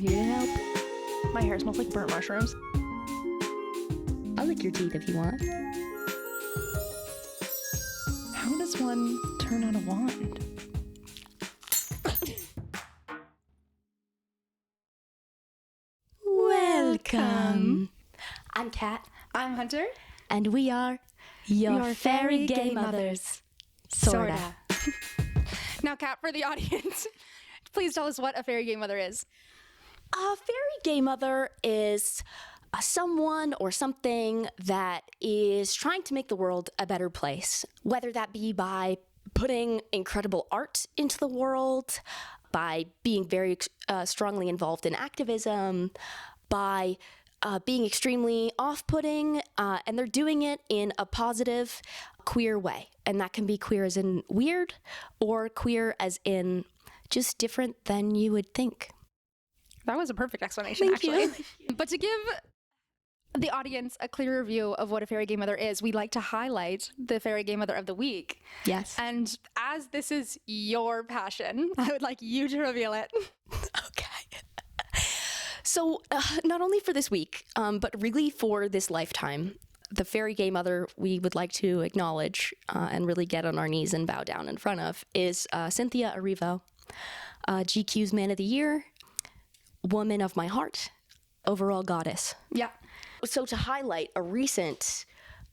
we're here to help. My hair smells like burnt mushrooms. I'll lick your teeth if you want. How does one turn on a wand? Welcome. I'm Kat. I'm Hunter. And we are your Fairy Gaymothers Sorta. Now, Kat, for the audience, please tell us what a fairy gay mother is. A fairy gay mother is someone or something that is trying to make the world a better place, whether that be by putting incredible art into the world, by being very strongly involved in activism, by being extremely off-putting, and they're doing it in a positive, queer way. And that can be queer as in weird, or queer as in just different than you would think. That was a perfect explanation, Thank actually. you. But to give the audience a clearer view of what a fairy gay mother is, we'd like to highlight the fairy gay mother of the week. Yes. And as this is your passion, I would like you to reveal it. Okay. So not only for this week, but really for this lifetime, the fairy gay mother we would like to acknowledge and really get on our knees and bow down in front of is Cynthia Erivo, GQ's Man of the Year, Woman of My Heart, overall goddess. Yeah. So to highlight a recent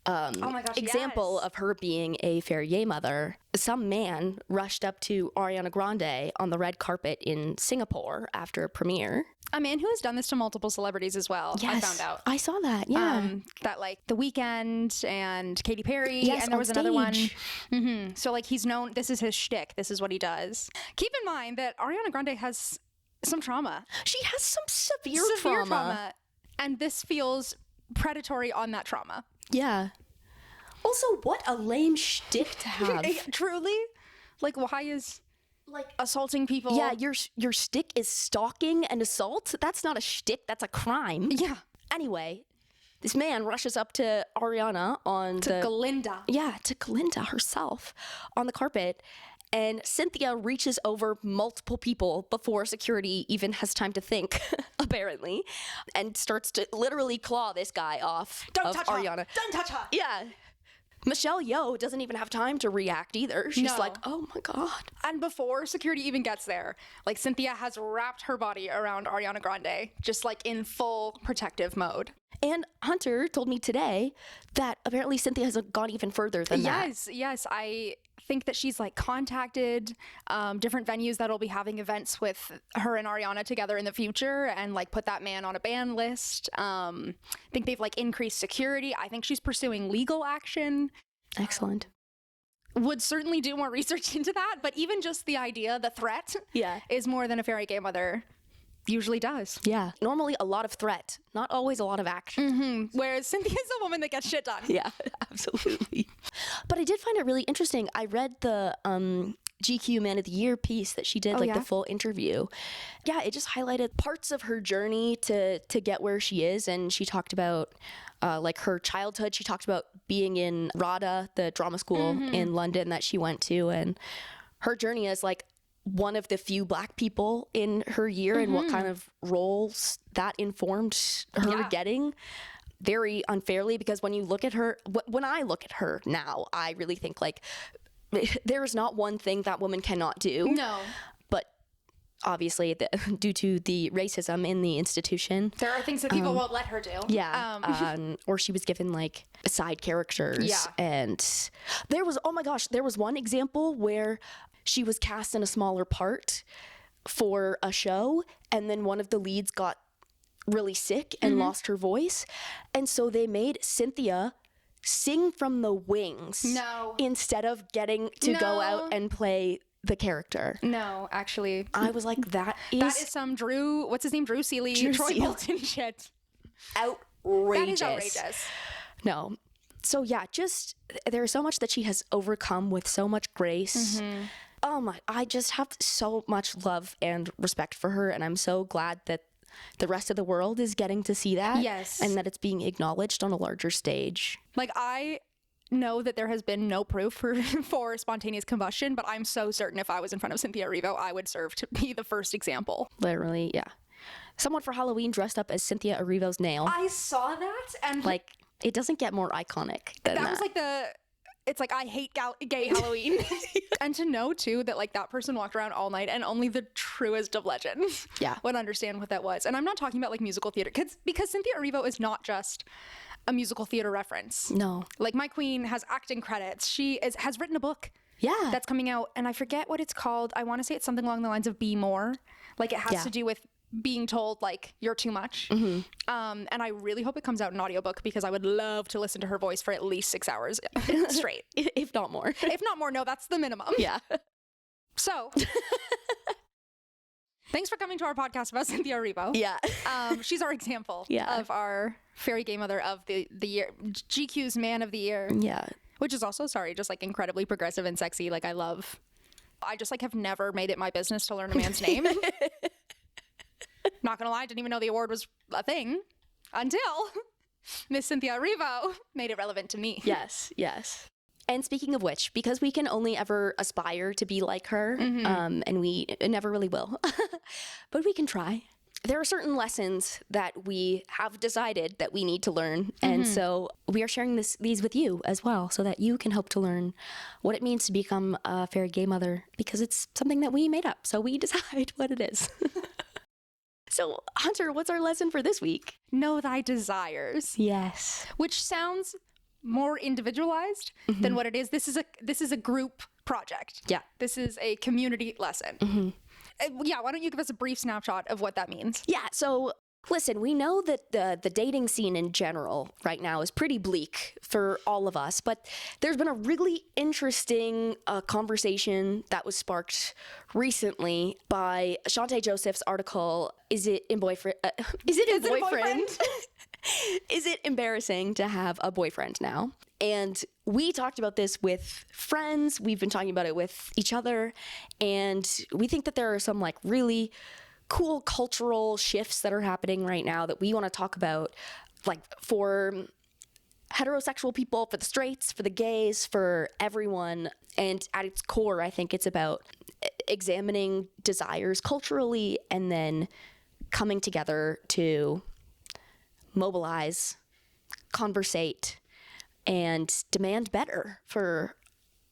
Oh my gosh, example yes. of her being a fairy gay mother, some man rushed up to Ariana Grande on the red carpet in Singapore after a premiere. A man who has done this to multiple celebrities as well, Yes, I found out. I saw that, yeah. That like The Weeknd and Katy Perry, Yes, and there on was another one. stage. So like he's known, this is his shtick, this is what he does. Keep in mind that Ariana Grande has some trauma. She has some severe trauma. And this feels predatory on that trauma. Yeah. Also, what a lame shtick to have. Truly? Like, why is Like, assaulting people? yeah, your shtick is stalking and assault. That's not a shtick, that's a crime. Yeah. Anyway, this man rushes up to Ariana on To Galinda. Yeah, to Galinda herself on the carpet. And Cynthia reaches over multiple people before security even has time to think, apparently, and starts to literally claw this guy off of Ariana. Her. Don't touch her. Yeah. Michelle Yeoh doesn't even have time to react either. She's No. like, oh my God. And before security even gets there, like Cynthia has wrapped her body around Ariana Grande, just like in full protective mode. And Hunter told me today that apparently Cynthia has gone even further than that. Yes. I think that she's like contacted different venues that'll be having events with her and Ariana together in the future and like put that man on a ban list. I think they've like increased security. I think she's pursuing legal action. Excellent. Would certainly do more research into that, but even just the idea, the threat, Yeah. is more than a fairy gay mother usually does. Yeah. Normally a lot of threat, not always a lot of action. Whereas Cynthia's a woman that gets shit done. Yeah, absolutely. But I did find it really interesting. I read the GQ Man of the Year piece that she did, yeah? the full interview. Yeah, it just highlighted parts of her journey to get where she is. And she talked about like her childhood. She talked about being in RADA, the drama school in London that she went to. And her journey as like one of the few Black people in her year and what kind of roles that informed her getting very unfairly, because when you look at her, when I look at her now, I really think like there is not one thing that woman cannot do. No. But obviously due to the racism in the institution, There are things that people won't let her do. yeah, or she was given like side characters. Yeah. And there was, oh my gosh, there was one example where she was cast in a smaller part for a show, and then one of the leads got really sick and lost her voice. And so they made Cynthia sing from the wings No. instead of getting to go out and play the character. No, actually. I was like, that is some Drew, what's his name? Drew Seeley, Drew Troy Seeley. Bolton shit. outrageous. That is outrageous. No. So yeah, just there's so much that she has overcome with so much grace. Oh my, I just have so much love and respect for her, and I'm so glad that the rest of the world is getting to see that. Yes. And that it's being acknowledged on a larger stage. Like, I know that there has been no proof for spontaneous combustion, but I'm so certain if I was in front of Cynthia Erivo, I would serve to be the first example. Literally, yeah. someone for Halloween dressed up as Cynthia Erivo's nail. I saw that, and Like, it doesn't get more iconic than that. that was like it's like, I hate gay Halloween. And to know too that like that person walked around all night and only the truest of legends would understand what that was. And I'm not talking about like musical theater, because Cynthia Erivo is not just a musical theater reference. No. Like, my queen has acting credits. She has written a book. Yeah. That's coming out, and I forget what it's called. I want to say it's something along the lines of Be More. Like, it has to do with being told, like, you're too much. And I really hope it comes out in audiobook, because I would love to listen to her voice for at least 6 hours straight. If not more. If not more, no, that's the minimum. Yeah. So, thanks for coming to our podcast about Cynthia Erivo. Yeah. She's our example Yeah. of our Fairy Gaymother of the year, GQ's Man of the Year. Yeah. Which is also, just like incredibly progressive and sexy. Like, I just like have never made it my business to learn a man's name. Not gonna lie, I didn't even know the award was a thing until Miss Cynthia Erivo made it relevant to me. Yes, yes. And speaking of which, because we can only ever aspire to be like her, and we never really will, but we can try. There are certain lessons that we have decided that we need to learn, and so we are sharing these with you as well, so that you can hope to learn what it means to become a fairy gay mother, because it's something that we made up, so we decide what it is. So, Hunter, what's our lesson for this week? Know thy desires. Yes. Which sounds more individualized than what it is. This is a group project. Yeah. This is a community lesson. Yeah, why don't you give us a brief snapshot of what that means? Yeah, so listen, we know that the dating scene in general right now is pretty bleak for all of us, but there's been a really interesting conversation that was sparked recently by Chanté Joseph's article, Is it boyfriend? Is it embarrassing to have a boyfriend now? And we talked about this with friends. We've been talking about it with each other. And we think that there are some like really cool cultural shifts that are happening right now that we want to talk about, like for heterosexual people, for the straights, for the gays, for everyone. And at its core, I think it's about examining desires culturally and then coming together to mobilize, conversate, and demand better for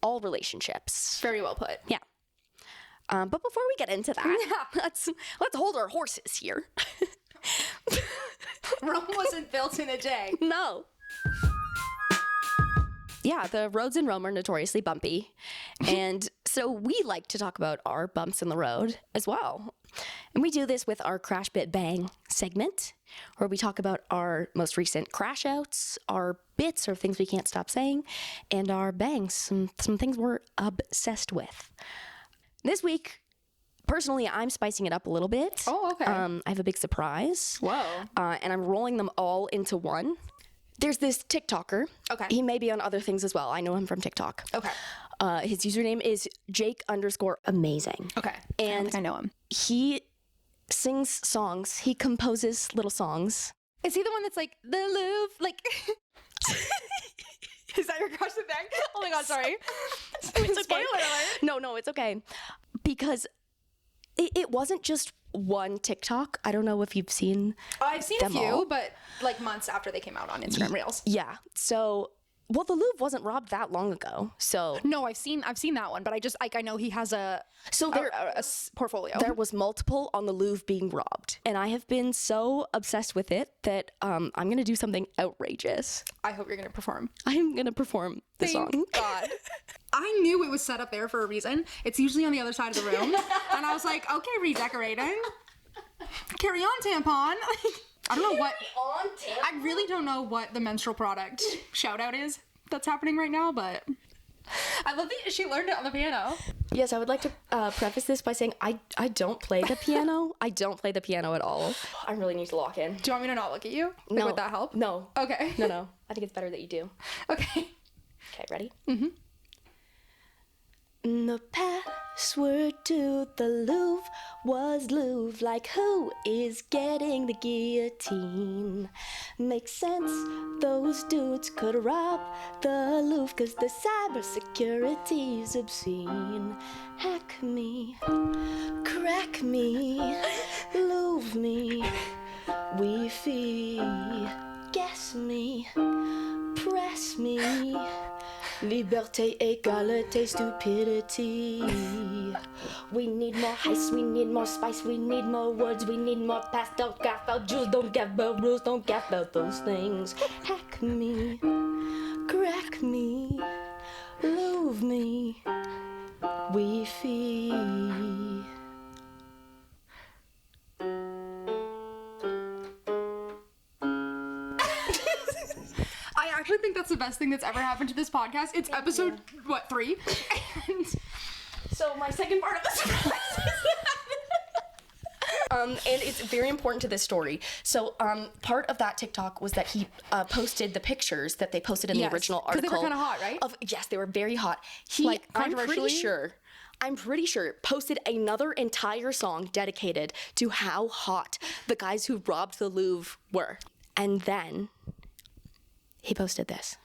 all relationships. Very well put. Yeah. But before we get into that, let's hold our horses here. Rome wasn't built in a day. No. Yeah, the roads in Rome are notoriously bumpy. And so we like to talk about our bumps in the road as well. And we do this with our Crash Bit Bang segment, where we talk about our most recent crash outs, our bits or things we can't stop saying, and our bangs, some things we're obsessed with. This week, personally, I'm spicing it up a little bit. Oh, okay. I have a big surprise. Whoa. And I'm rolling them all into one. There's this TikToker. Okay. He may be on other things as well. I know him from TikTok. Okay. His username is Jake_amazing. Okay. And I don't think I know him. he sings songs. He composes little songs. Is he the one that's like, the Louvre? Like, is that your crush thing? Oh my God, sorry. It's Spoiler okay. alert. No, it's okay. Because it wasn't just one TikTok. I don't know if you've seen I've seen a them few, all. but like months after they came out on Instagram Reels. Yeah. So, well, the Louvre wasn't robbed that long ago. So No, I've seen that one, but I just like I know he has a portfolio. There was multiple on the Louvre being robbed. And I have been so obsessed with it that I'm going to do something outrageous. I hope you're going to perform. I'm going to perform the song. Thank God. I knew it was set up there for a reason. It's usually on the other side of the room. And I was like, okay, redecorating. Carry on, tampon. I don't know what. I really don't know what the menstrual product shout out is that's happening right now, but I love that she learned it on the piano. Yes, I would like to preface this by saying I don't play the piano. I don't play the piano at all. I really need to lock in. Do you want me to not look at you? Like, No. would that help? No. Okay. No. I think it's better that you do. Okay. Okay, ready? The password to the Louvre was Louvre, like who is getting the guillotine? Makes sense, those dudes could rob the Louvre, cause the cybersecurity's obscene. Hack me, crack me, Louvre me, Wi-Fi, guess me, press me. Liberté, égalité, stupidity. We need more heist, we need more spice, we need more words, we need more past. Don't gaff out jewels, don't gaff out rules, don't gaff out those things. Hack me, crack me, Louvre me, Wi-Fi. I actually think that's the best thing that's ever happened to this podcast. It's episode, 3? And so my second part of the surprise and it's very important to this story. So part of that TikTok was that he posted the pictures that they posted in the original article. Because they were kind of hot, right? Yes, they were very hot. He, like, controversially? I'm pretty sure posted another entire song dedicated to how hot the guys who robbed the Louvre were. And then he posted this.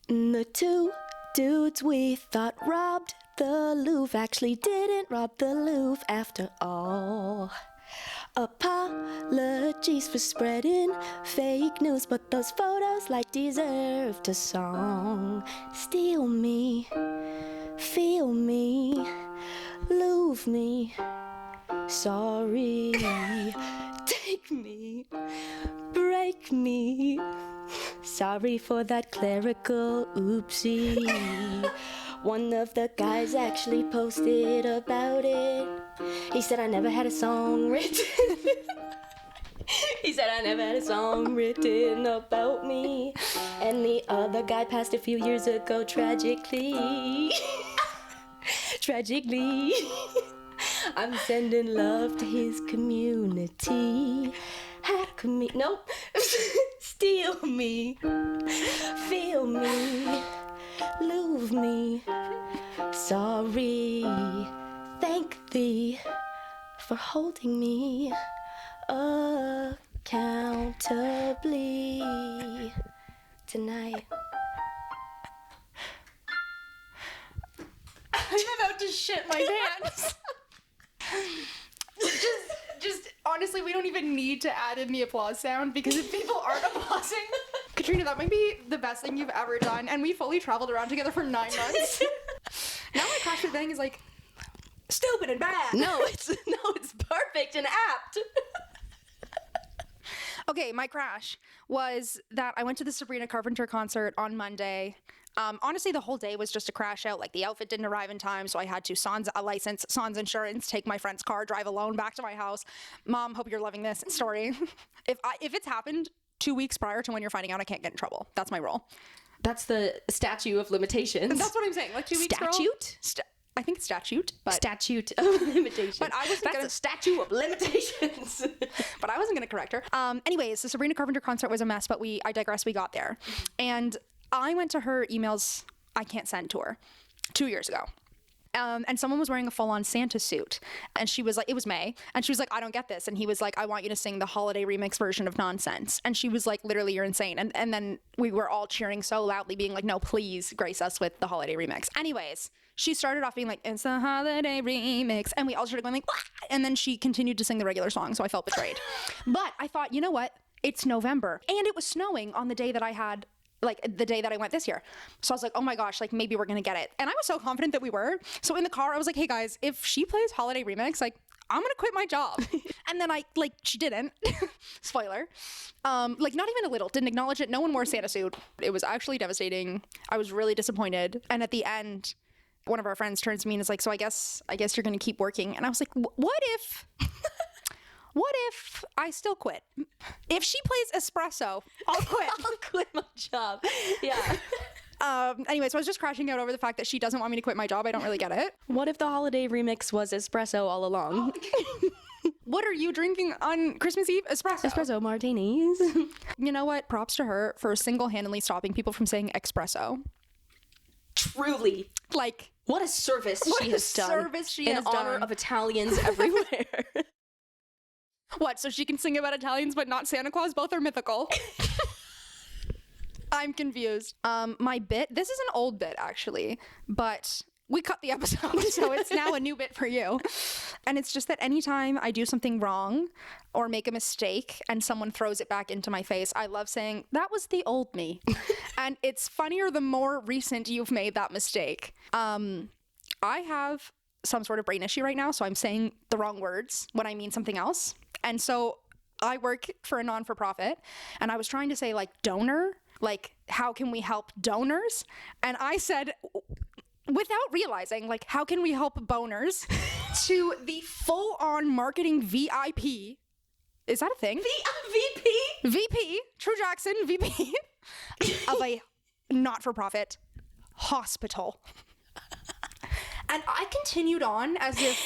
The two dudes we thought robbed the Louvre actually didn't rob the Louvre after all. Apologies for spreading fake news, but those photos like deserved a song. Steal me, feel me, Louvre me, sorry, take me, break me. Sorry for that clerical oopsie. One of the guys actually posted about it. He said I never had a song written. He said I never had a song written about me. And the other guy passed a few years ago tragically. Tragically. I'm sending love to his community. Hack me, nope. Steal me, feel me, Louvre me, sorry, thank thee for holding me accountably tonight. I'm about to shit my pants. Just honestly, we don't even need to add in the applause sound, because if people aren't applauding, Katrina, that might be the best thing you've ever done. And we fully traveled around together for 9 months. Now my crash thing is like stupid and bad. No, it's perfect and apt. Okay, my crash was that I went to the Sabrina Carpenter concert on Monday. Honestly, the whole day was just a crash out. Like, the outfit didn't arrive in time, so I had to sans insurance, take my friend's car, drive alone back to my house. Mom, hope you're loving this story. If it's happened 2 weeks prior to when you're finding out, I can't get in trouble. That's my rule. That's the statute of limitations. That's what I'm saying. Like 2 weeks. Statute? I think it's statute, but statute of limitations. But I wasn't That's a statute of limitations. But I wasn't gonna correct her. Anyways, the Sabrina Carpenter concert was a mess, but I digress. We got there, and I went to her emails I can't send to her 2 years ago. And someone was wearing a full-on Santa suit, and she was like, it was May, and she was like, I don't get this. And he was like, I want you to sing the holiday remix version of Nonsense. And she was like, literally, you're insane. And then we were all cheering so loudly, being like, no, please grace us with the holiday remix. Anyways, she started off being like, it's the holiday remix. And we all started going like, what? And then she continued to sing the regular song, so I felt betrayed. But I thought, you know what? It's November, and it was snowing on the day that I had the day that I went this year. So I was like, oh my gosh, like maybe we're gonna get it. And I was so confident that we were. So in the car, I was like, hey guys, if she plays holiday remix, like I'm gonna quit my job. And then she didn't. Spoiler. Not even a little, didn't acknowledge it. No one wore a Santa suit. It was actually devastating. I was really disappointed. And at the end, one of our friends turns to me and is like, so I guess you're gonna keep working. And I was like, what if I still quit? If she plays espresso, I'll quit. I'll quit my job. Yeah. Anyway, so I was just crashing out over the fact that she doesn't want me to quit my job. I don't really get it. What if the holiday remix was espresso all along? What are you drinking on Christmas Eve? Espresso. Espresso martinis. You know what? Props to her for single-handedly stopping people from saying espresso. truly, Like, what a service she has done. Service she has in honor done. of Italians everywhere. What, so she can sing about Italians but not Santa Claus? Both are mythical. I'm confused. My bit, this is an old bit actually, but we cut the episode, so it's now a new bit for you. And it's just that anytime I do something wrong or make a mistake and someone throws it back into my face, I love saying, that was the old me. And it's funnier the more recent you've made that mistake. I have some sort of brain issue right now, so I'm saying the wrong words when I mean something else. And so I work for a non-for-profit, and I was trying to say like donor, like how can we help donors? And I said, without realizing, like, how can we help boners, to the full-on marketing VIP. Is that a thing? VP? VP, True Jackson, VP, of a not-for-profit hospital. And I continued on as if...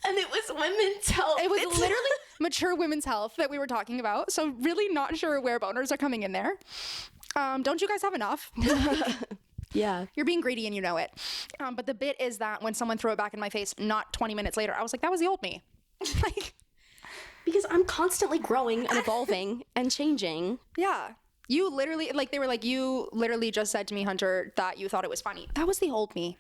And it was women's health. It was literally mature women's health that we were talking about. So really not sure where boners are coming in there. Don't you guys have enough? Yeah. You're being greedy and you know it. But the bit is that when someone threw it back in my face, not 20 minutes later, I was like, that was the old me. Like, because I'm constantly growing and evolving and changing. yeah. You literally, like, they were like, you literally just said to me, Hunter, that you thought it was funny. That was the old me.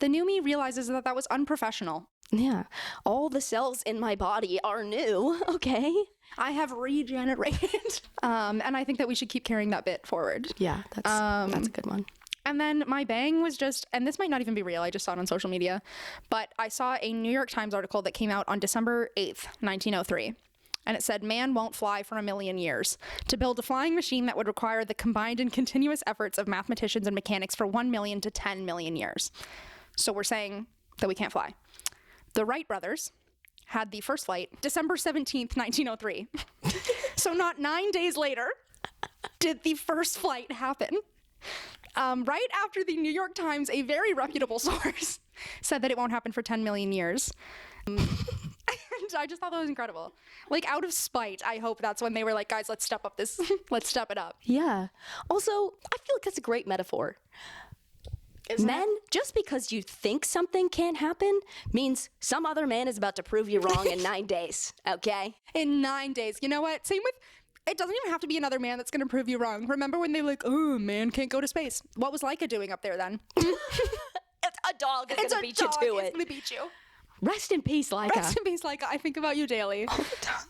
The new me realizes that that was unprofessional. Yeah. All the cells in my body are new, okay? I have regenerated. And I think that we should keep carrying that bit forward. Yeah, that's a good one. And then my bang was just, and this might not even be real, I just saw it on social media, but I saw a New York Times article that came out on December 8th, 1903. And it said, man won't fly for 1,000,000 years. To build a flying machine that would require the combined and continuous efforts of mathematicians and mechanics for 1 million to 10 million years. So we're saying that we can't fly. The Wright brothers had the first flight December 17th, 1903. So not 9 days later did the first flight happen. Right after the New York Times, a very reputable source, said that it won't happen for 10 million years. And I just thought that was incredible. Like, out of spite, I hope that's when they were like, guys, let's step up this, let's step it up. Yeah. Also, I feel like that's a great metaphor. Men, just because you think something can't happen means some other man is about to prove you wrong in 9 days, okay? In 9 days. You know what? Same with, it doesn't even have to be another man that's going to prove you wrong. Remember when they were like, oh, man can't go to space. What was Laika doing up there then? A dog is going to beat you to it. It's going to beat you. Rest in peace, Laika. Rest in peace, Laika. I think about you daily. All the time.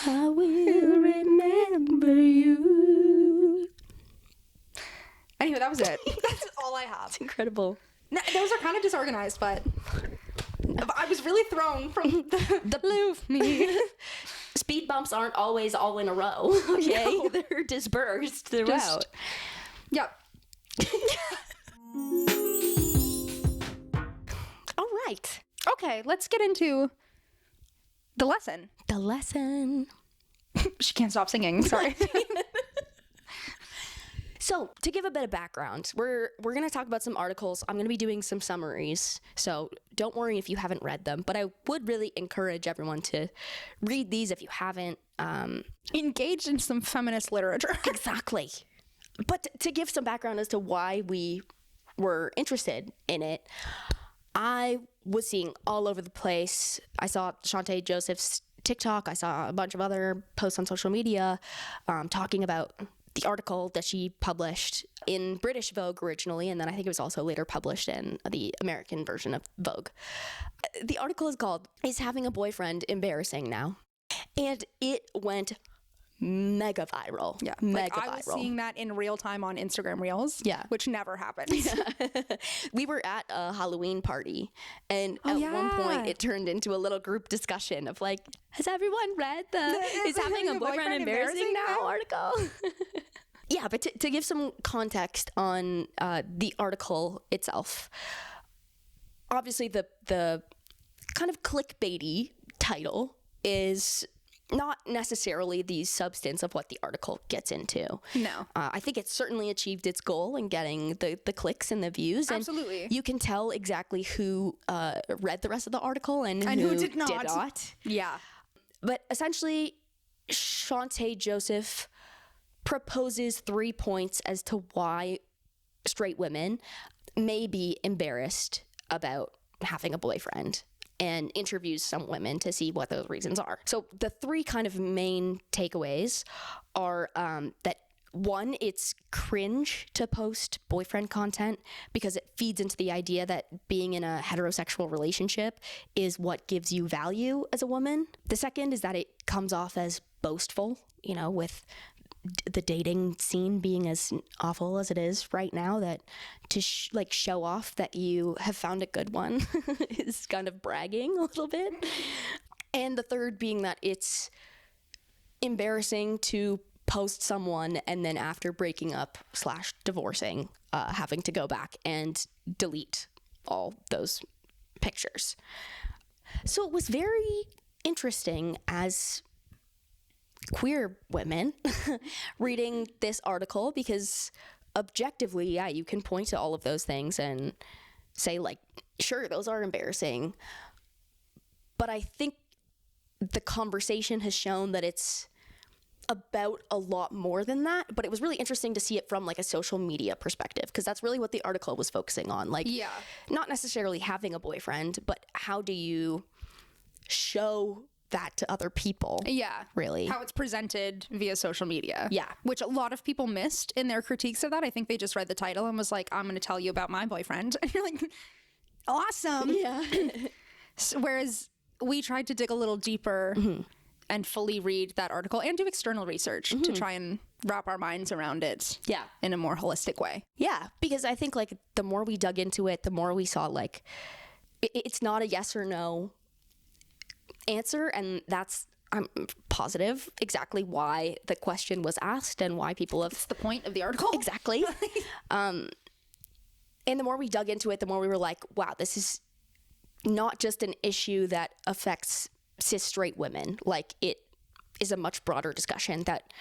I will remember you. Anyway, that was it. That's all I have. It's incredible. No, those are kind of disorganized, but I was really thrown from the Louvre me. Speed bumps aren't always all in a row, okay? No. They're dispersed throughout. Yep. All right. Okay, let's get into the lesson. The lesson. She can't stop singing. Sorry. So, to give a bit of background, we're going to talk about some articles. I'm going to be doing some summaries, so don't worry if you haven't read them, but I would really encourage everyone to read these if you haven't. Engaged in some feminist literature. Exactly. But to give some background as to why we were interested in it, I was seeing all over the place. I saw Chanté Joseph's TikTok. I saw a bunch of other posts on social media talking about the article that she published in British Vogue originally, and then I think it was also later published in the American version of Vogue. The article is called, Is Having a Boyfriend Embarrassing Now? And it went mega viral. Yeah. Mega I was seeing that in real time on Instagram Reels. Yeah. Which never happens. We were at a Halloween party, and at one point it turned into a little group discussion of like, has everyone read the Is Having a Boyfriend Embarrassing Now article? Yeah, but to give some context on the article itself, obviously the kind of clickbaity title is not necessarily the substance of what the article gets into. No. I think it certainly achieved its goal in getting the clicks and the views. Absolutely. And you can tell exactly who read the rest of the article and who did not. Yeah. But essentially, Chanté Joseph proposes 3 points as to why straight women may be embarrassed about having a boyfriend, and interviews some women to see what those reasons are. So the three kind of main takeaways are that one, it's cringe to post boyfriend content because it feeds into the idea that being in a heterosexual relationship is what gives you value as a woman. The second is that it comes off as boastful, you know, with the dating scene being as awful as it is right now, that to show off that you have found a good one is kind of bragging a little bit. And the third being that it's embarrassing to post someone and then after breaking up / divorcing, having to go back and delete all those pictures. So it was very interesting as queer women reading this article, because objectively, yeah, you can point to all of those things and say, like, sure, those are embarrassing. But I think the conversation has shown that it's about a lot more than that. But it was really interesting to see it from like a social media perspective, because that's really what the article was focusing on. Like, yeah, not necessarily having a boyfriend, but how do you show that to other people? Yeah. Really. How it's presented via social media. Yeah. Which a lot of people missed in their critiques of that. I think they just read the title and was like, I'm going to tell you about my boyfriend. And you're like, awesome. Yeah. Whereas we tried to dig a little deeper and fully read that article and do external research to try and wrap our minds around it. Yeah. In a more holistic way. Yeah. Because I think like the more we dug into it, the more we saw like it's not a yes or no answer, and that's, I'm positive, exactly why the question was asked and why people have... It's the point of the article. Exactly. And the more we dug into it, the more we were like, wow, this is not just an issue that affects cis straight women. Like, it is a much broader discussion that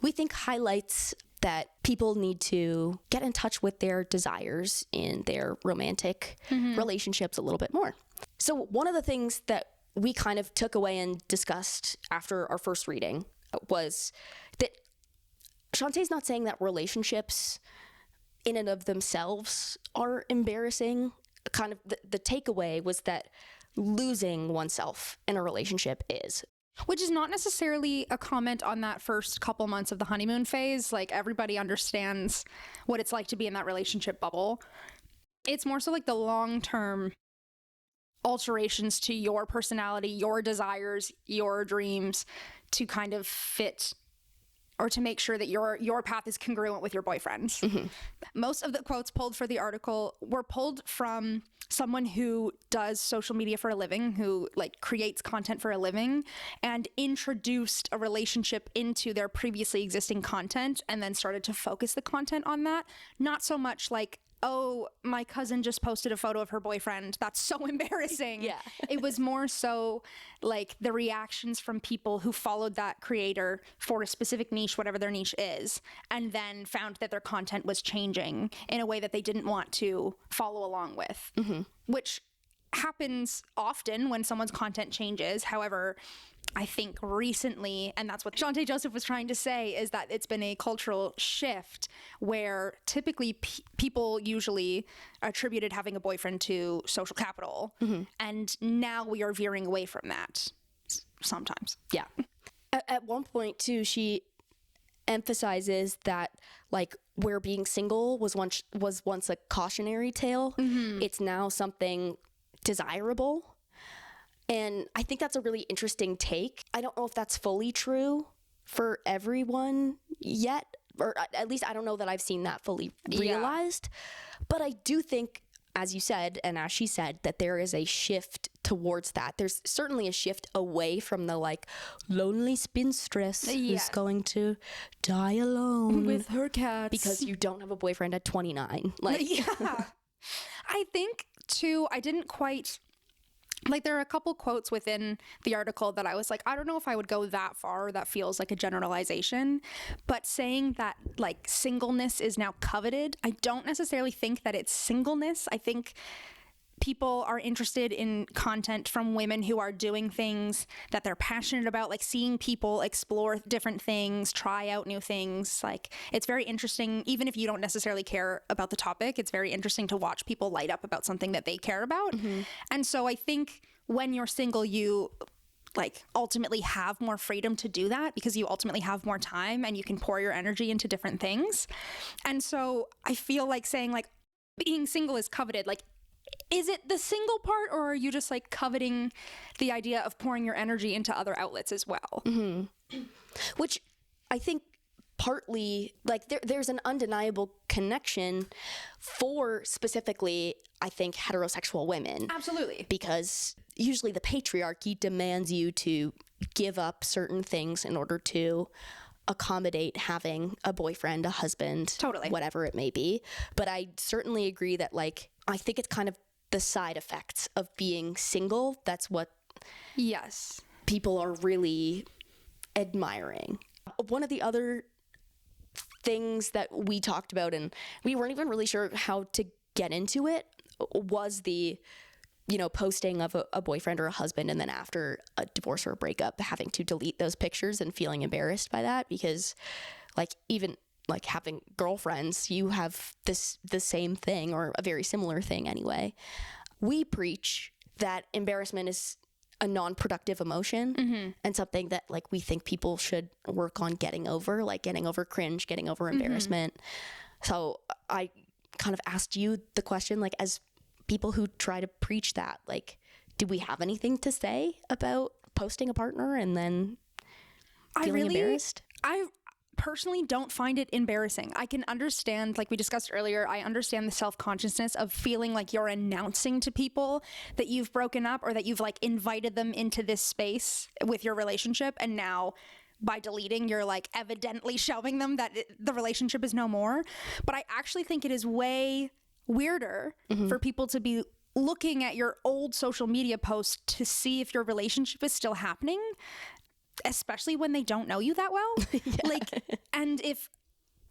we think highlights that people need to get in touch with their desires in their romantic relationships a little bit more. So one of the things that we kind of took away and discussed after our first reading was that Chanté's not saying that relationships in and of themselves are embarrassing. Kind of the takeaway was that losing oneself in a relationship is. Which is not necessarily a comment on that first couple months of the honeymoon phase. Like, everybody understands what it's like to be in that relationship bubble. It's more so like the long-term alterations to your personality, your desires, your dreams to kind of fit or to make sure that your path is congruent with your boyfriend's. Most of the quotes pulled for the article were pulled from someone who does social media for a living, who like creates content for a living, and introduced a relationship into their previously existing content and then started to focus the content on that. Not so much like, oh, my cousin just posted a photo of her boyfriend, that's so embarrassing. Yeah. It was more so like the reactions from people who followed that creator for a specific niche, whatever their niche is, and then found that their content was changing in a way that they didn't want to follow along with, which happens often when someone's content changes. However, I think recently, and that's what Chanté Joseph was trying to say, is that it's been a cultural shift where typically people usually attributed having a boyfriend to social capital. And now we are veering away from that sometimes. Yeah. At one point, too, she emphasizes that, like, where being single was once a cautionary tale, it's now something desirable. And I think that's a really interesting take. I don't know if that's fully true for everyone yet, or at least I don't know that I've seen that fully realized. But I do think, as you said, and as she said, that there is a shift towards that. There's certainly a shift away from the like lonely spinstress who's going to die alone with her cats because you don't have a boyfriend at 29. Like, I think too, I didn't quite... Like, there are a couple quotes within the article that I was like, I don't know if I would go that far. That feels like a generalization. But saying that, like, singleness is now coveted, I don't necessarily think that it's singleness. I think people are interested in content from women who are doing things that they're passionate about, like seeing people explore different things, try out new things. Like, it's very interesting, even if you don't necessarily care about the topic, it's very interesting to watch people light up about something that they care about. And so I think when you're single, you like ultimately have more freedom to do that because you ultimately have more time and you can pour your energy into different things. And so I feel like saying like being single is coveted, like, is it the single part, or are you just like coveting the idea of pouring your energy into other outlets as well? Which I think partly, like, there's an undeniable connection for specifically, I think, heterosexual women. Absolutely. Because usually the patriarchy demands you to give up certain things in order to accommodate having a boyfriend, a husband, Totally. whatever it may be. But I certainly agree that, like, I think it's kind of the side effects of being single. That's what Yes. people are really admiring. One of the other things that we talked about, and we weren't even really sure how to get into it, was the, you know, posting of a boyfriend or a husband, and then after a divorce or a breakup, having to delete those pictures and feeling embarrassed by that, because, like, even like having girlfriends, you have the same thing, or a very similar thing anyway. We preach that embarrassment is a non-productive emotion and something that, like, we think people should work on getting over, like getting over cringe, getting over embarrassment. So I kind of asked you the question, like, as people who try to preach that, like, do we have anything to say about posting a partner and then feeling embarrassed? I personally don't find it embarrassing. I can understand, like we discussed earlier, I understand the self-consciousness of feeling like you're announcing to people that you've broken up, or that you've like invited them into this space with your relationship, and now by deleting, you're like evidently showing them that the relationship is no more. But I actually think it is way weirder for people to be looking at your old social media posts to see if your relationship is still happening, especially when they don't know you that well. Like, and if,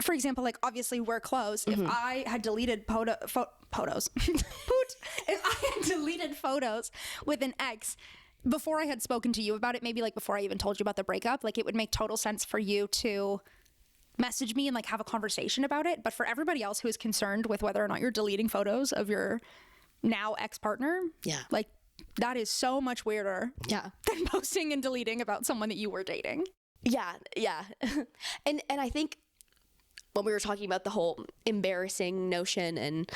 for example, like, obviously we're close. If I had deleted photos, if I had deleted photos with an ex before I had spoken to you about it, maybe like before I even told you about the breakup, like, it would make total sense for you to message me and like have a conversation about it. But for everybody else who is concerned with whether or not you're deleting photos of your now ex-partner, like, that is so much weirder than posting and deleting about someone that you were dating. Yeah. And I think when we were talking about the whole embarrassing notion, and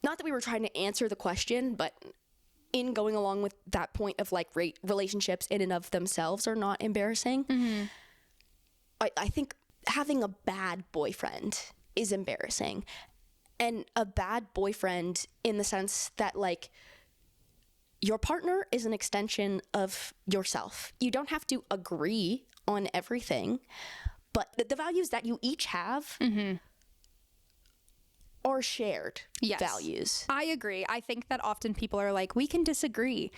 not that we were trying to answer the question, but in going along with that point of like relationships in and of themselves are not embarrassing. I think having a bad boyfriend is embarrassing. And a bad boyfriend in the sense that, like, your partner is an extension of yourself. You don't have to agree on everything, but the values that you each have are shared values. I agree. I think that often people are like, we can disagree.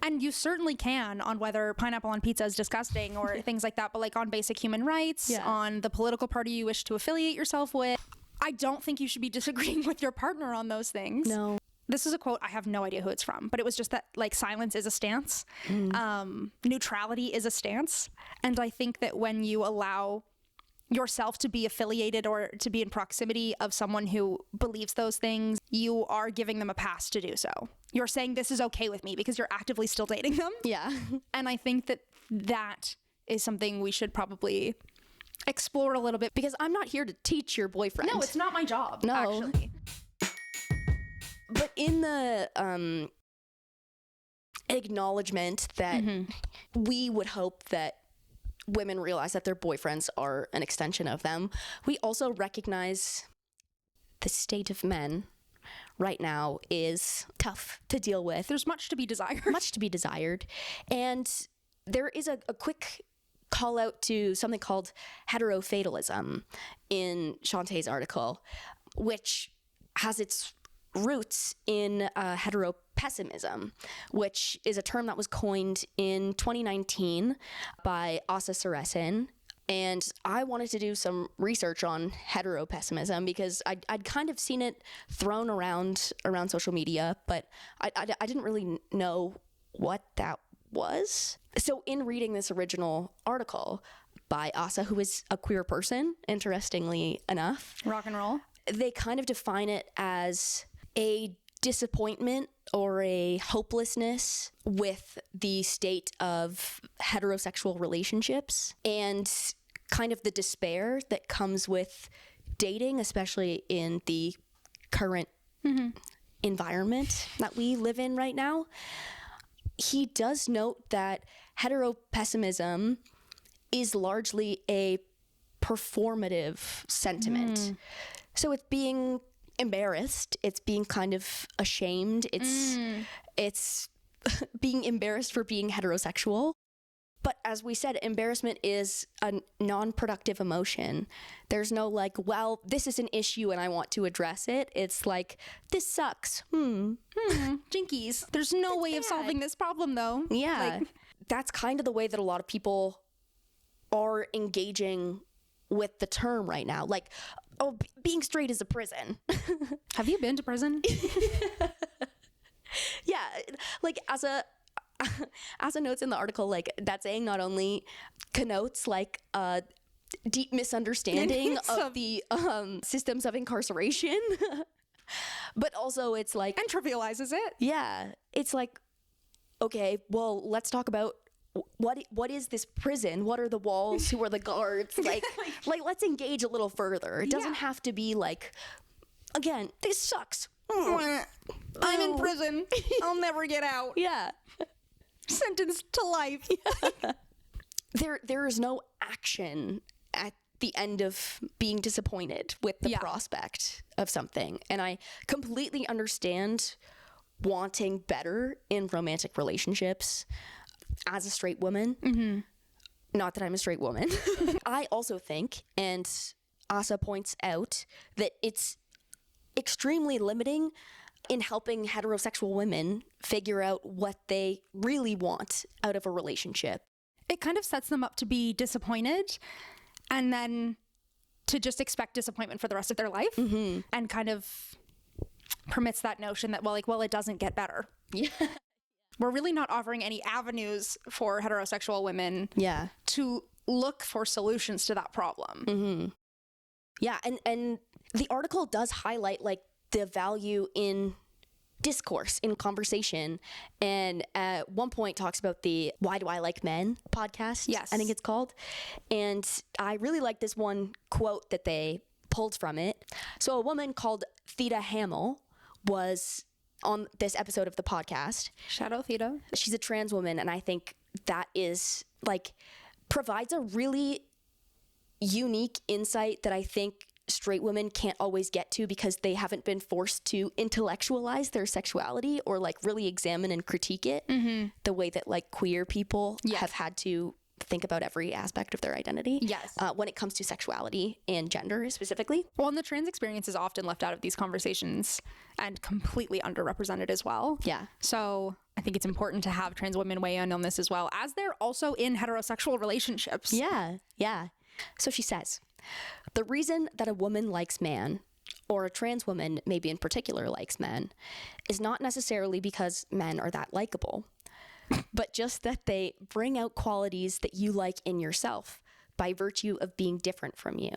And you certainly can, on whether pineapple on pizza is disgusting or things like that, but like on basic human rights, on the political party you wish to affiliate yourself with. I don't think you should be disagreeing with your partner on those things. No. This is a quote, I have no idea who it's from, but it was just that, like, silence is a stance. Neutrality is a stance. And I think that when you allow yourself to be affiliated or to be in proximity of someone who believes those things, you are giving them a pass to do so. You're saying this is okay with me because you're actively still dating them. Yeah. And I think that that is something we should probably explore a little bit. Because I'm not here to teach your boyfriend. No, it's not my job, actually. But in the acknowledgement that we would hope that women realize that their boyfriends are an extension of them, we also recognize the state of men right now is tough to deal with. There's much to be desired. Much to be desired. And there is a quick call out to something called heterofatalism in Chanté's article, which has its roots in heteropessimism, which is a term that was coined in 2019 by Asa Seresin, And I wanted to do some research on heteropessimism because I'd kind of seen it thrown around social media, but I didn't really know what that was. So in reading this original article by Asa, who is a queer person, interestingly enough, Rock and roll. they kind of define it as a disappointment or a hopelessness with the state of heterosexual relationships and kind of the despair that comes with dating, especially in the current environment that we live in right now. He does note that heteropessimism is largely a performative sentiment. So it's being embarrassed, it's being kind of ashamed, it's being embarrassed for being heterosexual. But as we said, embarrassment is a non-productive emotion. There's no like, well, this is an issue and I want to address it. It's like, this sucks. Jinkies. There's no way of solving this problem, though. Yeah. That's kind of the way that a lot of people are engaging with the term right now. Like, oh, being straight is a prison. Have you been to prison? Yeah. Like, as a notes in the article, like that saying not only connotes like a deep misunderstanding of the systems of incarceration, but also it's like, And trivializes it. yeah, it's like, okay, well, let's talk about what is this prison? What are the walls? Who are the guards? Like let's engage a little further. It doesn't have to be like, again, this sucks. I'm in prison. I'll never get out. Yeah. Sentenced to life. There is no action at the end of being disappointed with the prospect of something. And I completely understand wanting better in romantic relationships as a straight woman. Not that I'm a straight woman. I also think, and Asa points out, that it's extremely limiting in helping heterosexual women figure out what they really want out of a relationship. It kind of sets them up to be disappointed and then to just expect disappointment for the rest of their life, and kind of permits that notion that, well, it doesn't get better. Yeah. We're really not offering any avenues for heterosexual women to look for solutions to that problem. Yeah, and the article does highlight like the value in discourse, in conversation, and at one point talks about the Why Do I Like Men podcast, Yes. I think it's called. And I really like this one quote that they pulled from it. So a woman called Theta Hamill was on this episode of the podcast. Shadow Theta. She's a trans woman, and I think that is like provides a really unique insight that I think straight women can't always get to because they haven't been forced to intellectualize their sexuality or like really examine and critique it the way that like queer people have had to think about every aspect of their identity. Yes. When it comes to sexuality and gender specifically. Well, and the trans experience is often left out of these conversations and completely underrepresented as well. Yeah. So I think it's important to have trans women weigh in on this as well, as they're also in heterosexual relationships. Yeah. Yeah. So she says, the reason that a woman likes man, or a trans woman maybe in particular likes men, is not necessarily because men are that likable, but just that they bring out qualities that you like in yourself by virtue of being different from you.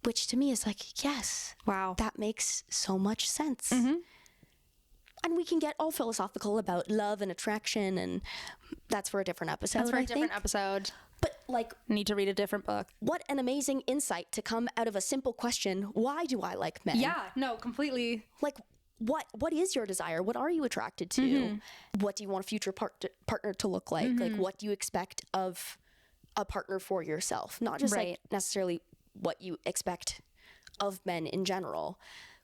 Which to me is like, yes. Wow. That makes so much sense. And we can get all philosophical about love and attraction, and that's for a different episode. That's for a I different think. Episode. But like, Need to read a different book. what an amazing insight to come out of a simple question. Why do I like men? Yeah, no, completely. Like, what is your desire? What are you attracted to? What do you want a future partner to look like? Like, what do you expect of a partner for yourself? Not just like necessarily what you expect of men in general.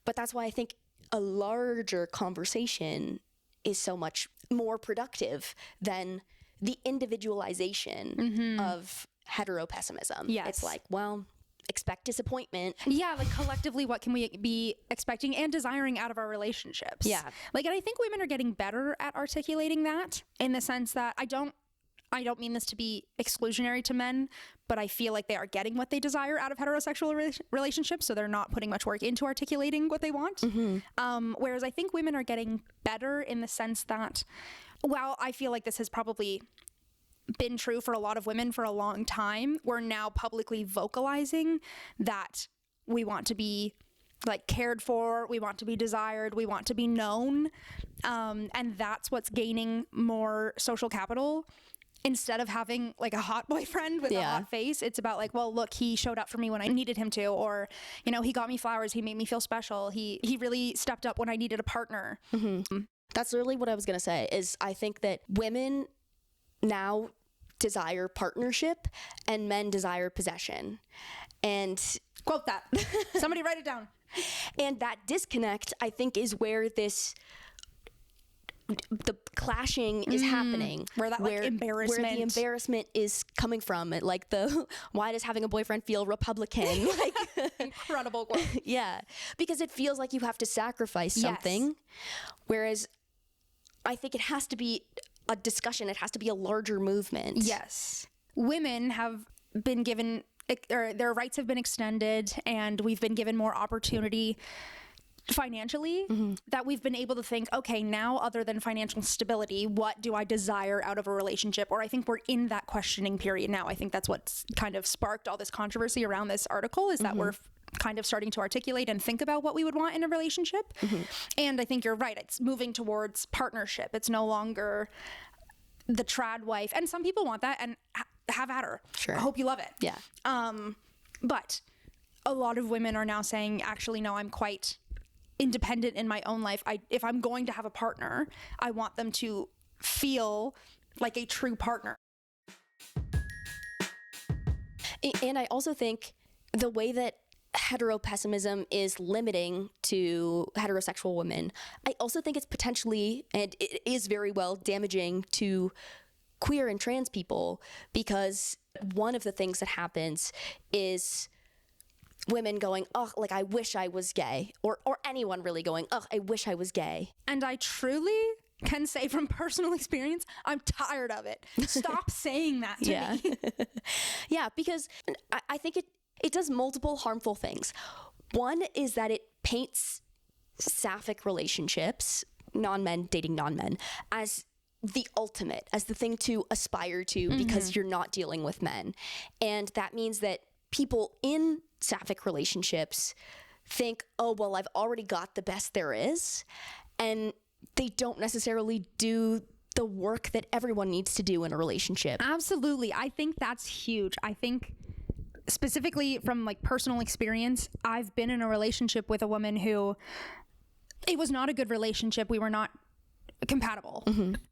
But that's why I think a larger conversation is so much more productive than the individualization of heteropessimism. Yes. It's like, well, expect disappointment. Yeah, like collectively, what can we be expecting and desiring out of our relationships? Yeah. Like, and I think women are getting better at articulating that in the sense that I don't I don't mean this to be exclusionary to men, but I feel like they are getting what they desire out of heterosexual relationships, so they're not putting much work into articulating what they want. Whereas I think women are getting better in the sense that, while I feel like this has probably been true for a lot of women for a long time, we're now publicly vocalizing that we want to be like cared for, we want to be desired, we want to be known, and that's what's gaining more social capital. Instead of having like a hot boyfriend with a hot face, it's about like, well, look, he showed up for me when I needed him to, or, you know, he got me flowers, he made me feel special, he really stepped up when I needed a partner. That's literally what I was gonna say, is I think that women now desire partnership and men desire possession. And quote that. Somebody write it down. And that disconnect, I think, is where the clashing is happening, where the embarrassment is coming from. It, like, the why does having a boyfriend feel Republican? Like, incredible quote. Yeah, because it feels like you have to sacrifice something, whereas I think it has to be a discussion. It has to be a larger movement. Yes, women have been given, or their rights have been extended, and we've been given more opportunity financially, that we've been able to think, okay, now other than financial stability, what do I desire out of a relationship? Or I think we're in that questioning period now. I think that's what's kind of sparked all this controversy around this article, is that we're kind of starting to articulate and think about what we would want in a relationship. And I think you're right, it's moving towards partnership. It's no longer the trad wife, and some people want that, and have at her. Sure. I hope you love it. Yeah. But a lot of women are now saying, actually, no, I'm quite independent in my own life. If I'm going to have a partner, I want them to feel like a true partner. And I also think the way that heteropessimism is limiting to heterosexual women, I also think it's potentially, and it is very well, damaging to queer and trans people, because one of the things that happens is women going, oh, like, I wish I was gay, or anyone really going, oh, I wish I was gay. And I truly can say from personal experience, I'm tired of it. Stop saying that to me. Yeah, because I think it does multiple harmful things. One is that it paints sapphic relationships, non-men dating non-men, as the ultimate, as the thing to aspire to, because you're not dealing with men. And that means that people in sapphic relationships think, oh, well, I've already got the best there is, and they don't necessarily do the work that everyone needs to do in a relationship. Absolutely. I think that's huge. I think specifically from like personal experience, I've been in a relationship with a woman who, it was not a good relationship. We were not compatible.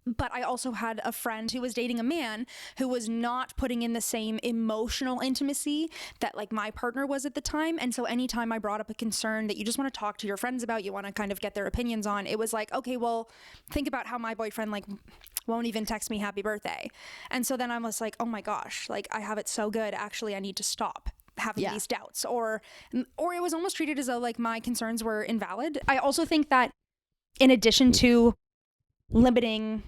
But I also had a friend who was dating a man who was not putting in the same emotional intimacy that like my partner was at the time. And so anytime I brought up a concern that you just want to talk to your friends about, you want to kind of get their opinions on, it was like, okay, well, think about how my boyfriend like won't even text me happy birthday. And so then I was like, oh my gosh, like I have it so good. Actually, I need to stop having these doubts, or it was almost treated as though like my concerns were invalid. I also think that in addition to limiting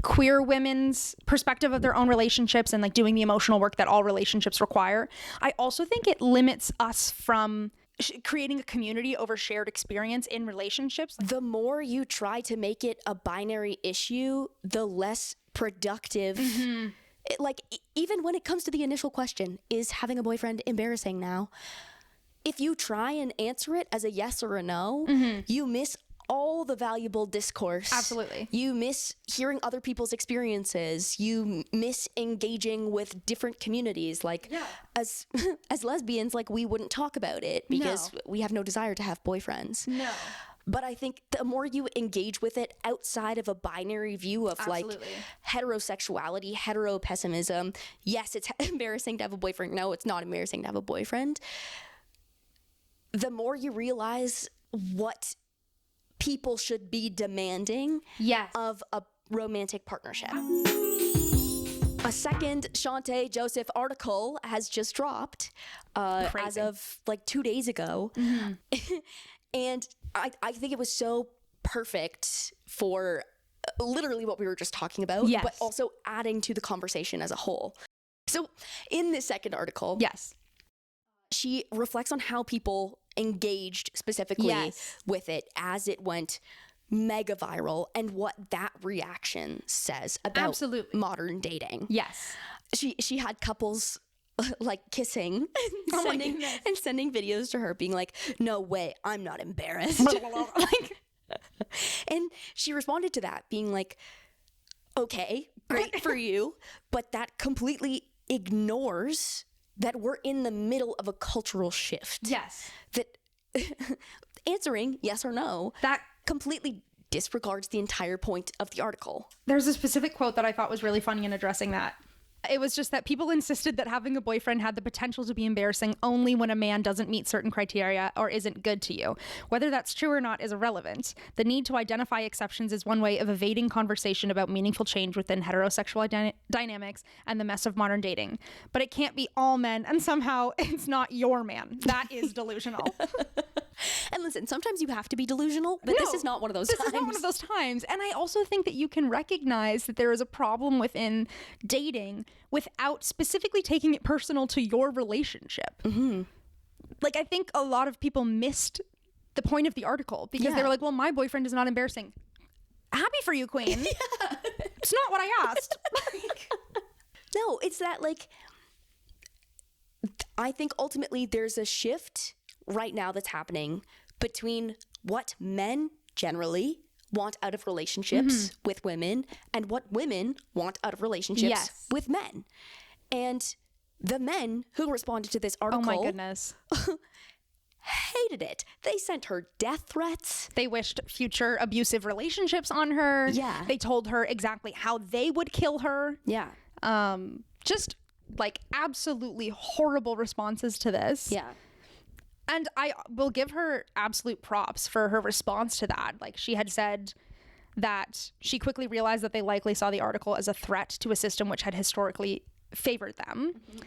queer women's perspective of their own relationships and like doing the emotional work that all relationships require, I also think it limits us from creating a community over shared experience in relationships. The more you try to make it a binary issue, the less productive. Like, even when it comes to the initial question, is having a boyfriend embarrassing now? If you try and answer it as a yes or a no, you miss all the valuable discourse. Absolutely. You miss hearing other people's experiences. You miss engaging with different communities. Like, as lesbians, like, we wouldn't talk about it because we have no desire to have boyfriends. No. But I think the more you engage with it outside of a binary view of like heterosexuality, heteropessimism, yes, it's embarrassing to have a boyfriend. No, it's not embarrassing to have a boyfriend. The more you realize what people should be demanding of a romantic partnership. A second Chanté Joseph article has just dropped as of like 2 days ago. And I think it was so perfect for literally what we were just talking about, Yes. but also adding to the conversation as a whole. So in this second article, Yes. she reflects on how people engaged specifically Yes. with it as it went mega viral and what that reaction says about Absolutely. modern dating. Yes. She had couples like kissing Oh my sending, goodness. and sending videos to her being like, no way, I'm not embarrassed. Like, And she responded to that being like, okay, great for you, but that completely ignores that we're in the middle of a cultural shift. yes. That answering yes or no That completely disregards the entire point of the article. there's a specific quote that I thought was really funny in addressing that. It was just that people insisted that having a boyfriend had the potential to be embarrassing only when a man doesn't meet certain criteria or isn't good to you. Whether that's true or not is irrelevant. The need to identify exceptions is one way of evading conversation about meaningful change within heterosexual dynamics and the mess of modern dating. But it can't be all men, and somehow it's not your man. That is delusional. And listen, sometimes you have to be delusional, but this No, is not one of those this times. is not one of those times. And I also think that you can recognize that there is a problem within dating without specifically taking it personal to your relationship. Mm-hmm. Like, I think a lot of people missed the point of the article because they were like, well, my boyfriend is not embarrassing. Happy for you, queen. Yeah. It's not what I asked. No, it's that, like, I think ultimately there's a shift right now that's happening between what men generally want out of relationships with women and what women want out of relationships with men. And the men who responded to this article Oh my goodness. hated it. They sent her death threats. They wished future abusive relationships on her. Yeah. They told her exactly how they would kill her. Yeah. Just like absolutely horrible responses to this. Yeah. And I will give her absolute props for her response to that. Like, she had said that she quickly realized that they likely saw the article as a threat to a system which had historically favored them. Mm-hmm.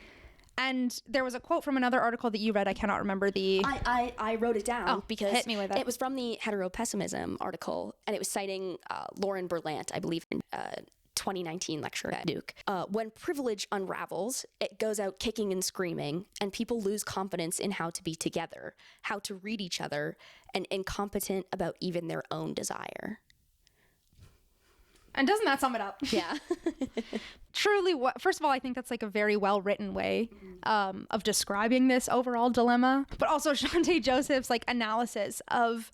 And there was a quote from another article that you read. I cannot remember the... I wrote it down because hit me with it. It was from the heteropessimism article, and it was citing Lauren Berlant, I believe, in 2019 lecture at Duke. When privilege unravels, it goes out kicking and screaming, and people lose confidence in how to be together, how to read each other, and incompetent about even their own desire. And doesn't that sum it up? Yeah. Truly, first of all, I think that's like a very well-written way of describing this overall dilemma. But also Chanté Joseph's like analysis of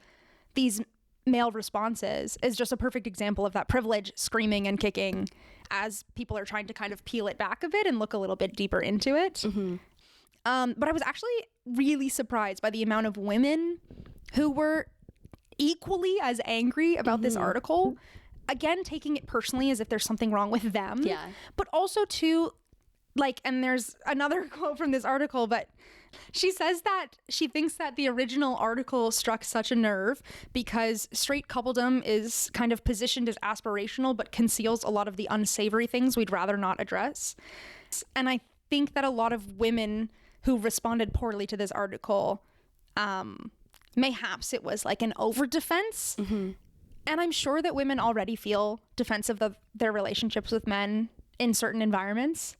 these male responses is just a perfect example of that privilege screaming and kicking as people are trying to kind of peel it back a bit and look a little bit deeper into it. Mm-hmm. But I was actually really surprised by the amount of women who were equally as angry about this article. Again, taking it personally as if there's something wrong with them. Yeah. But also too, like, and there's another quote from this article, but she says that she thinks that the original article struck such a nerve because straight coupledom is kind of positioned as aspirational, but conceals a lot of the unsavory things we'd rather not address. And I think that a lot of women who responded poorly to this article, mayhaps it was like an over defense. Mm-hmm. And I'm sure that women already feel defensive of their relationships with men in certain environments.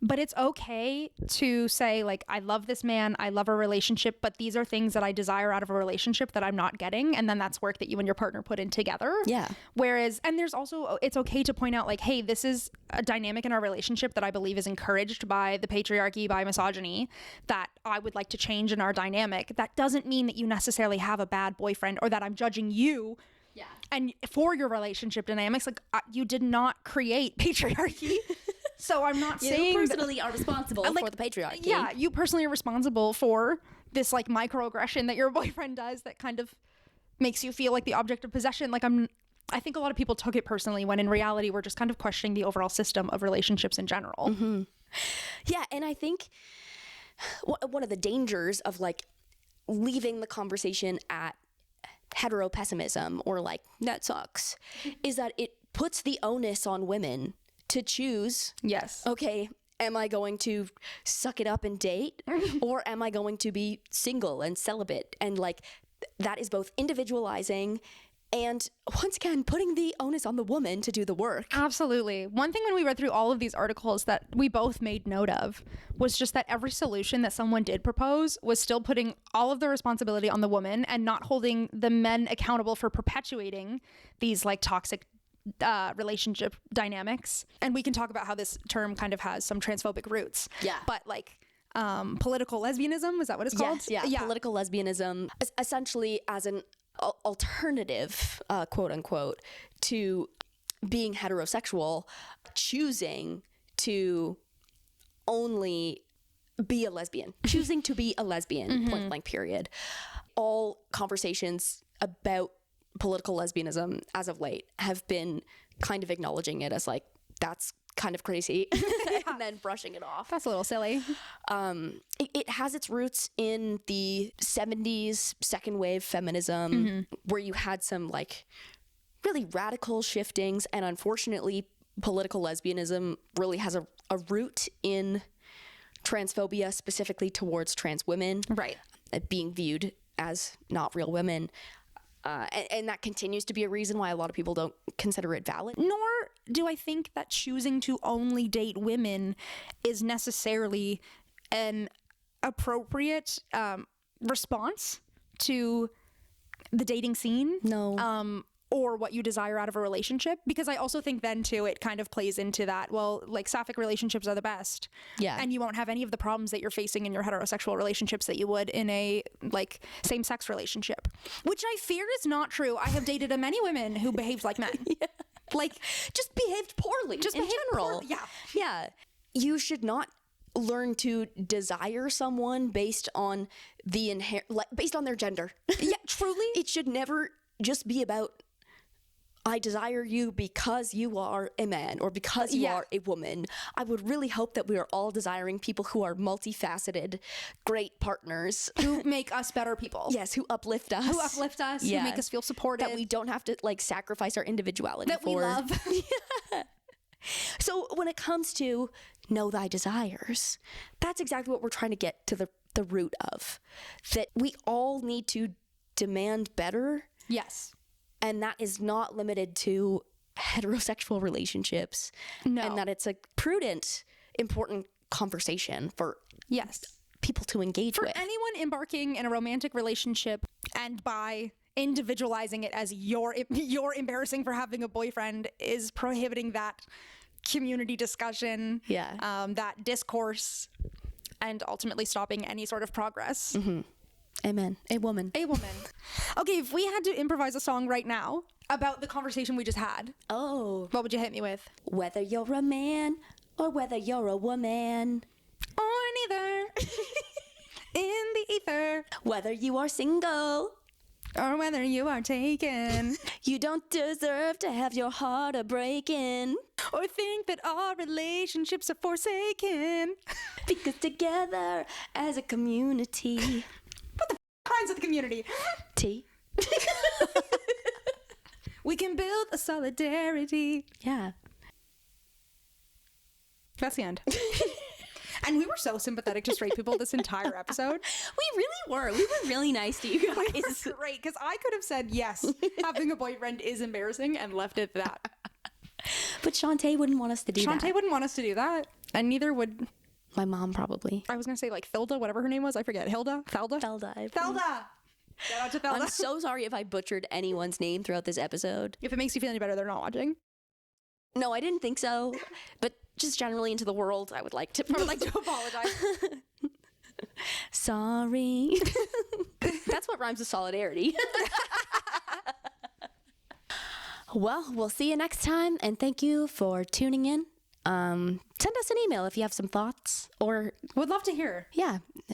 But it's okay to say, like, I love this man, I love our relationship, but these are things that I desire out of a relationship that I'm not getting. And then that's work that you and your partner put in together. Yeah. Whereas, and there's also, it's okay to point out, like, hey, this is a dynamic in our relationship that I believe is encouraged by the patriarchy, by misogyny, that I would like to change in our dynamic. That doesn't mean that you necessarily have a bad boyfriend or that I'm judging you. Yeah. And for your relationship dynamics, like, you did not create patriarchy. So I'm not saying you personally are responsible for the patriarchy. Yeah, you personally are responsible for this like microaggression that your boyfriend does that kind of makes you feel like the object of possession. Like I think a lot of people took it personally when in reality we're just kind of questioning the overall system of relationships in general. Mm-hmm. Yeah, and I think one of the dangers of like leaving the conversation at heteropessimism or like that sucks is that it puts the onus on women to choose. Yes. Okay, am I going to suck it up and date or am I going to be single and celibate? And like that is both individualizing And once again, putting the onus on the woman to do the work. Absolutely. One thing when we read through all of these articles that we both made note of was just that every solution that someone did propose was still putting all of the responsibility on the woman and not holding the men accountable for perpetuating these like toxic relationship dynamics. And we can talk about how this term kind of has some transphobic roots. Yeah. But like political lesbianism, is that what it's called? Yes, yeah. Political lesbianism, essentially as an alternative, quote unquote, to being heterosexual, choosing to only be a lesbian, choosing to be a lesbian, point blank period. All conversations about political lesbianism as of late have been kind of acknowledging it as like, that's kind of crazy, and then brushing it off. That's a little silly. It has its roots in the 70s second wave feminism, where you had some like really radical shiftings, and unfortunately political lesbianism really has a root in transphobia, specifically towards trans women, Right. Being viewed as not real women. And that continues to be a reason why a lot of people don't consider it valid. Nor do I think that choosing to only date women is necessarily an appropriate response to the dating scene. No. Or what you desire out of a relationship. Because I also think then too, it kind of plays into that, well, like sapphic relationships are the best. Yeah. And you won't have any of the problems that you're facing in your heterosexual relationships that you would in a like same-sex relationship. Which I fear is not true. I have dated many women who behaved like men. Yeah. Like Just behaved poorly, just in behaved general. poorly. Yeah. Yeah. You should not learn to desire someone based on the based on their gender. Yeah, truly. It should never just be about, I desire you because you are a man or because you are a woman. I would really hope that we are all desiring people who are multifaceted, great partners. Who make us better people. Yes, who uplift us. Who make us feel supported. That we don't have to like sacrifice our individuality that for. we love. So when it comes to know thy desires, that's exactly what we're trying to get to the root of. That we all need to demand better. Yes. And that is not limited to heterosexual relationships. No. And that it's a prudent, important conversation for people to engage with. For anyone embarking in a romantic relationship, and by individualizing it as you're embarrassing for having a boyfriend, is prohibiting that community discussion, that discourse, and ultimately stopping any sort of progress. Amen. A woman. Okay, if we had to improvise a song right now about the conversation we just had, Oh. what would you hit me with? Whether you're a man or whether you're a woman. Or neither. In the ether. Whether you are single Or whether you are taken. you don't deserve to have your heart a breaking. Or think that our relationships are forsaken. Because together as a community. Crimes of the community. T. We can build a solidarity. Yeah. That's the end. And we were so sympathetic to straight people this entire episode. We really were. We were really nice to you guys. We were great, because I could have said, yes, having a boyfriend is embarrassing, and left it at that. But Chanté wouldn't want us to do that. Chanté wouldn't want us to do that. And neither would... My mom probably. I was going to say like Thilda, whatever her name was. I forget. Hilda? Thelda? Thelda. Thelda! Shout out to Thelda. I'm so sorry if I butchered anyone's name throughout this episode. If it makes you feel any better, they're not watching. No, I didn't think so. But just generally into the world, I would like to apologize. Sorry. That's what rhymes with solidarity. Well, we'll see you next time, and thank you for tuning in. Send us an email if you have some thoughts, or Would love to hear.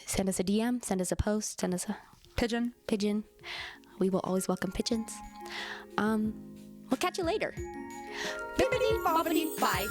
send us a DM, send us a post, send us a Pigeon. We will always welcome pigeons. We'll catch you later. Bippity boppity bye.